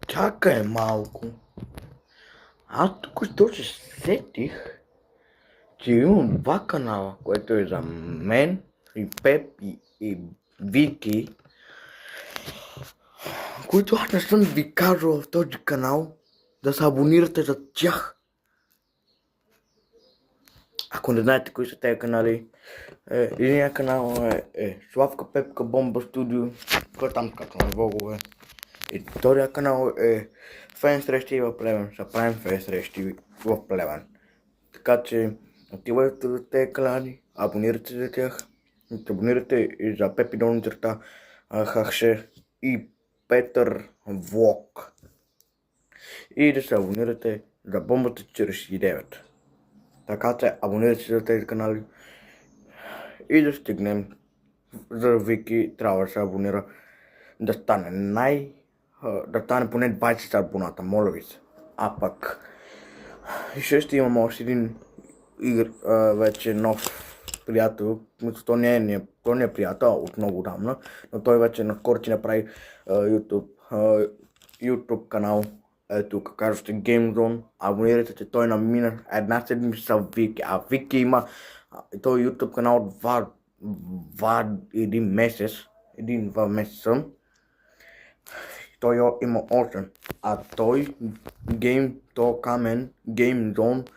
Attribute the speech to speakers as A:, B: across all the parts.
A: Чакай малко. Аз току-що се сетих, че имам два канала, което е за мен и Пеп и Вики, които аз не съм ви казал в този канал да се абонирате за тях. Ако не знаете кои са тези канали, единият канал е Славка Пепка Бомба Студио, който там качваме влогове. И втория канал е Фен срещи в Плевен. Ще правим фен срещи в Плевен. Така че отивайте за тези канали, абонирайте за тях. Абонирайте и за Пепи долна черта Хахше и Петър Влог. И да се абонирате за Бомбата 49. Така че абонирайте се за тези канали и да стигнем за Вики. Трябва да се абонира да стане да стане поне 20 абоната, моля ви се. А пък и ще имам още един вече нов приятел. То не е приятел от много давна, но той вече наскоро ти направи YouTube канал. Ето, казвате Game Zone. Абонирайте се, той намина една седмица в Вики. А Вики има той YouTube канал от един месец. Един-два месеца. Той има 8, а той Камен, Game Zone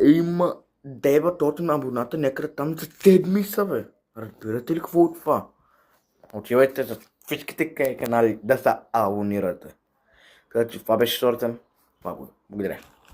A: има 900 абоната някъде там за седмица, бе. Разбирате ли какво от това? Отивайте за всичките канали да се абонирате. Така че това беше шортен. Това благодаря.